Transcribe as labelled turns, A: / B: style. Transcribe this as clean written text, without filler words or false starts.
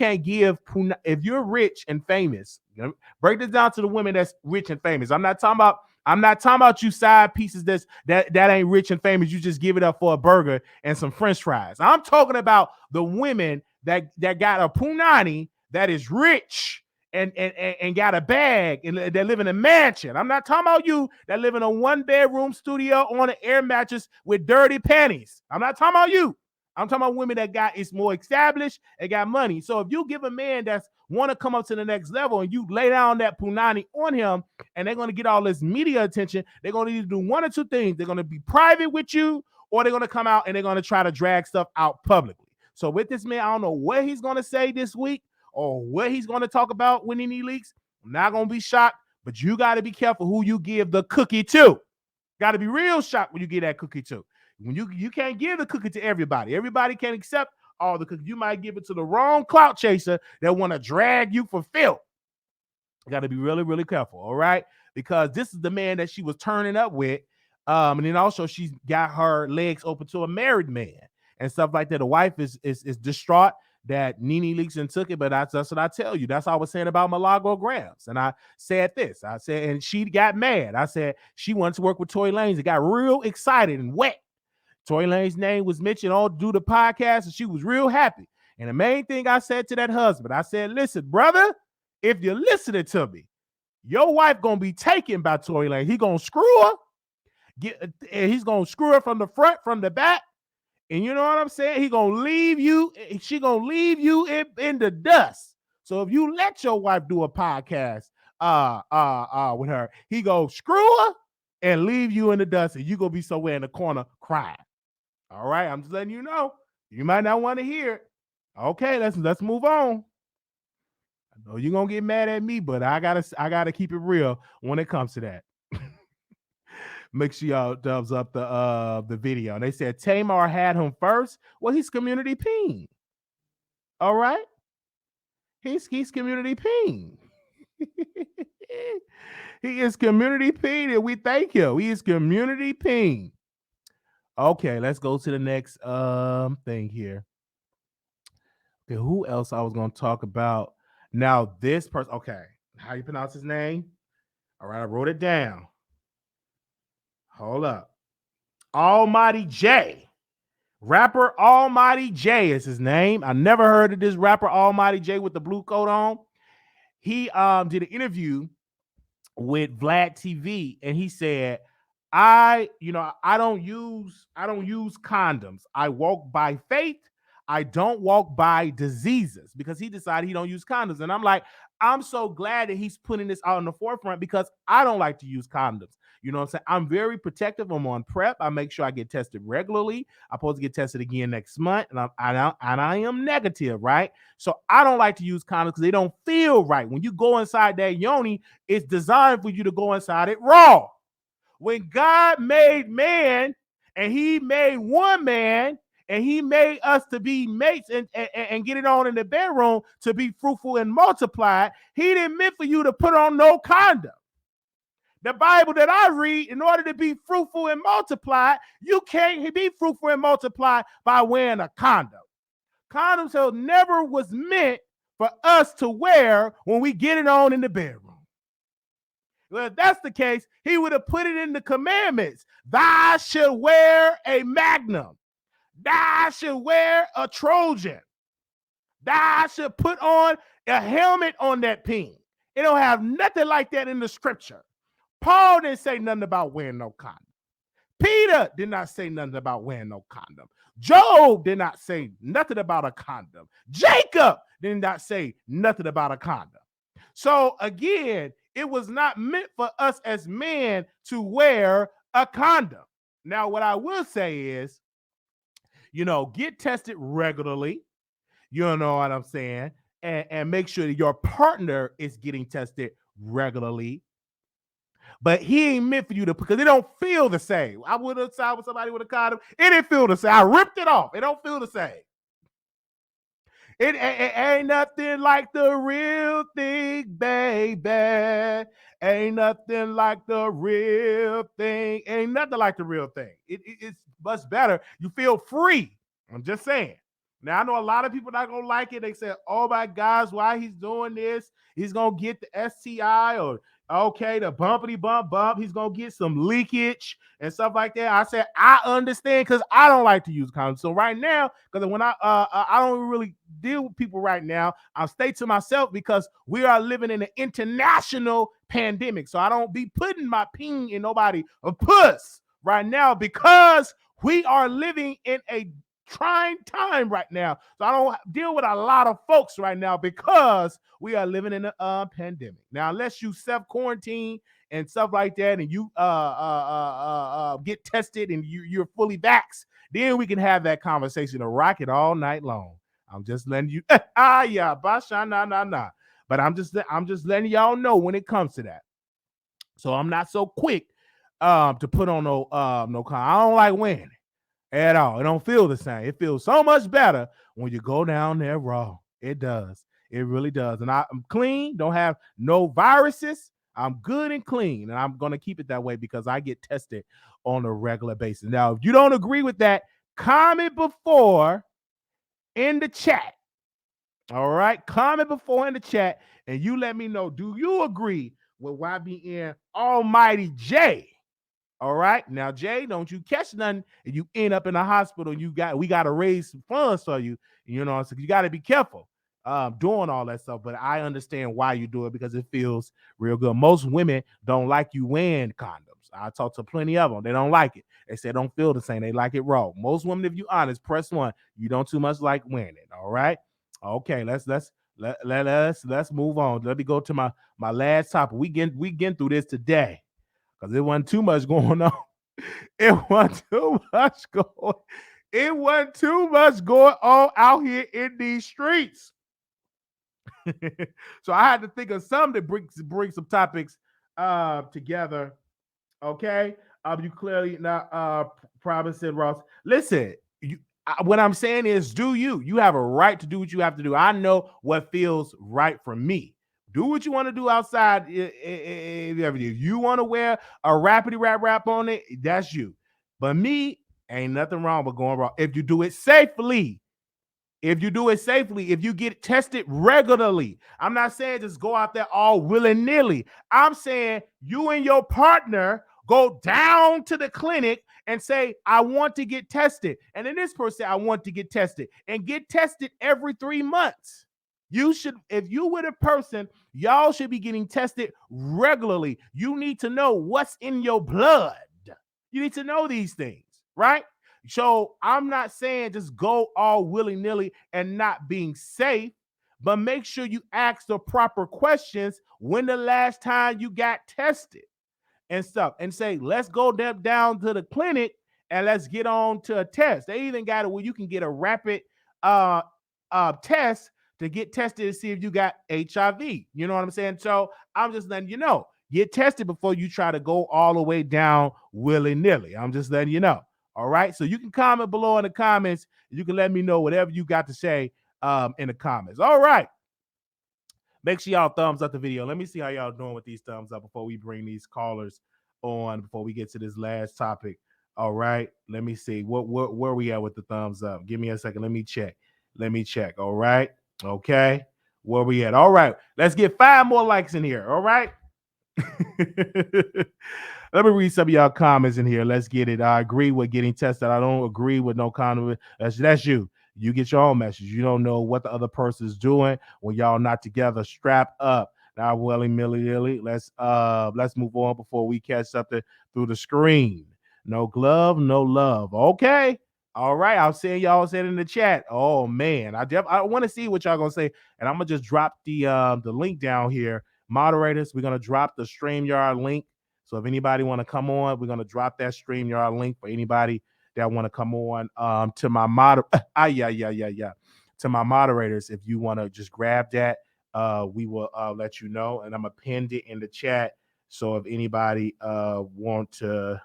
A: can't give if you're rich and famous. Break this down to the women that's rich and famous. I'm not talking about you side pieces that ain't rich and famous. You just give it up for a burger and some French fries. I'm talking about the women that got a punani that is rich and got a bag and they live in a mansion. I'm not talking about you that live in a 1-bedroom studio on an air mattress with dirty panties. I'm not talking about you. I'm talking about women that is more established and got money. So if you give a man that's want to come up to the next level and you lay down that punani on him and they're going to get all this media attention, they're going to either do one or two things. They're going to be private with you or they're going to come out and they're going to try to drag stuff out publicly. So with this man, I don't know what he's going to say this week or what he's going to talk about when NeNe leaks. I'm not going to be shocked, but you got to be careful who you give the cookie to. Got to be real shocked when you give that cookie to. When you can't give the cookie to everybody. Everybody can't accept all the cookies. You might give it to the wrong clout chaser that want to drag you for filth. You got to be really, really careful, all right? Because this is the man that she was turning up with. And then also she's got her legs open to a married man and stuff like that. The wife is distraught that NeNe leaks and took it, but that's what I tell you. That's what I was saying about Milagro Grams. And I said this. I said, and she got mad. I said she wanted to work with Tory Lanez. It got real excited and wet. Tory Lanez's name was mentioned all through the podcast, and she was real happy. And the main thing I said to that husband, I said, listen, brother, if you're listening to me, your wife going to be taken by Tory Lanez. He going to screw her. And he's going to screw her from the front, from the back. And you know what I'm saying? He going to leave you. She going to leave you in the dust. So if you let your wife do a podcast with her, he going to screw her and leave you in the dust. And you going to be somewhere in the corner crying. All right. I'm just letting you know. You might not want to hear it. Okay. Let's move on. I know you're going to get mad at me, but I gotta keep it real when it comes to that. Make sure y'all thumbs up the video. And they said Tamar had him first. Well, he's community peen. All right. He's community peen. He is community peen, and we thank him. He is community peen. Okay, let's go to the next thing here. Okay, who else I was going to talk about? Now, this person, okay, how you pronounce his name? All right, I wrote it down. Hold up. Almighty J. Rapper Almighty J is his name. I never heard of this rapper Almighty J with the blue coat on. He did an interview with Vlad TV, and he said, I don't use condoms. I walk by faith. I don't walk by diseases, because he decided he don't use condoms. And I'm like, I'm so glad that he's putting this out in the forefront, because I don't like to use condoms. You know what I'm saying? I'm very protective. I'm on PrEP. I make sure I get tested regularly. I'm supposed to get tested again next month, and I am negative, right? So I don't like to use condoms because they don't feel right. When you go inside that yoni, it's designed for you to go inside it raw. When God made man, and he made one man, and he made us to be mates and get it on in the bedroom to be fruitful and multiply, he didn't meant for you to put on no condom. The Bible that I read, in order to be fruitful and multiply, you can't be fruitful and multiply by wearing a condom. Condoms never was meant for us to wear when we get it on in the bedroom. Well, if that's the case, he would have put it in the commandments. Thou shalt wear a magnum. Thou shalt wear a Trojan. Thou shalt put on a helmet on that peen. It don't have nothing like that in the scripture. Paul didn't say nothing about wearing no condom. Peter did not say nothing about wearing no condom. Job did not say nothing about a condom. Jacob did not say nothing about a condom. So again, it was not meant for us as men to wear a condom. Now, what I will say is, get tested regularly. You know what I'm saying? And make sure that your partner is getting tested regularly. But he ain't meant for you to, because it don't feel the same. I would have side with somebody with a condom. It didn't feel the same. I ripped it off. It don't feel the same. It ain't nothing like the real thing, baby. Ain't nothing like the real thing. Ain't nothing like the real thing. It's much better. You feel free. I'm just saying. Now I know a lot of people not gonna like it. They say, "Oh my gosh, why he's doing this? He's gonna get the STI or okay, the bumpity bump bump. He's gonna get some leakage and stuff like that." I said, I understand because I don't like to use condoms. So right now, because when I don't really deal with people right now, I'll stay to myself because we are living in an international pandemic. So I don't be putting my ping in nobody a puss right now because we are living in a trying time right now. So I don't deal with a lot of folks right now because we are living in a pandemic. Now, unless you self quarantine and stuff like that, and you get tested and you're fully vaxxed, then we can have that conversation to rock it all night long. I'm just letting you yeah, basha na na na. But I'm just letting y'all know when it comes to that. So I'm not so quick to put on no con. I don't like winning at all. It don't feel the same. It feels so much better when you go down there raw. It does. It really does. And I'm clean, don't have no viruses. I'm good and clean, and I'm going to keep it that way because I get tested on a regular basis. Now, if you don't agree with that, comment before in the chat. All right? Comment before in the chat, and you let me know, do you agree with YBN Almighty J? All right. Now, Jay, don't you catch nothing and you end up in the hospital. We got to raise some funds for you. You know, so you got to be careful doing all that stuff. But I understand why you do it because it feels real good. Most women don't like you wearing condoms. I talk to plenty of them. They don't like it. They say don't feel the same. They like it raw. Most women, if you honest, press one. You don't too much like wearing it. All right. Okay. Let's move on. Let me go to my last topic. We getting through this today because it wasn't too much going on. It wasn't too much going. It wasn't too much going on out here in these streets. So I had to think of something to bring some topics together. Okay, you clearly not promising Ross. Listen, what I'm saying is, do you have a right to do what you have to do? I know what feels right for me. Do what you want to do outside. If you want to wear a rapidy rap on it, that's you. But me, ain't nothing wrong with going wrong. If you do it safely, if you get tested regularly, I'm not saying just go out there all willy-nilly. I'm saying you and your partner go down to the clinic and say, I want to get tested. And then this person, I want to get tested and get tested every 3 months. You should, if you with a person, y'all should be getting tested regularly. You need to know what's in your blood. You need to know these things, right? So I'm not saying just go all willy-nilly and not being safe, but make sure you ask the proper questions. When the last time you got tested and stuff, and say, let's go down to the clinic and let's get on to a test. They even got it where you can get a rapid test to get tested to see if you got HIV. You know what I'm saying? So I'm just letting you know, get tested before you try to go all the way down willy-nilly. I'm just letting you know. All right. So you can comment below in the comments. You can let me know whatever you got to say in the comments. All right. Make sure y'all thumbs up the video. Let me see how y'all doing with these thumbs up before we bring these callers on, before we get to this last topic. All right. Let me see. Where we at with the thumbs up? Give me a second. Let me check. All right. Okay. Where we at? All right. Let's get 5 more likes in here. All right. Let me read some of y'all comments in here. Let's get it. I agree with getting tested. I don't agree with no condom. That's you. You get your own message. You don't know what the other person is doing when y'all not together. Strap up. Now, willy-nilly. Let's move on before we catch something through the screen. No glove, no love. Okay. All right. I'll see y'all said in the chat. Oh man. I want to see what y'all gonna say. And I'm gonna just drop the link down here. Moderators, we're gonna drop the StreamYard link. So if anybody want to come on, we're gonna drop that StreamYard link for anybody that want to come on. To my to my moderators, if you want to just grab that, we will let you know, and I'm gonna pin it in the chat. So if anybody want to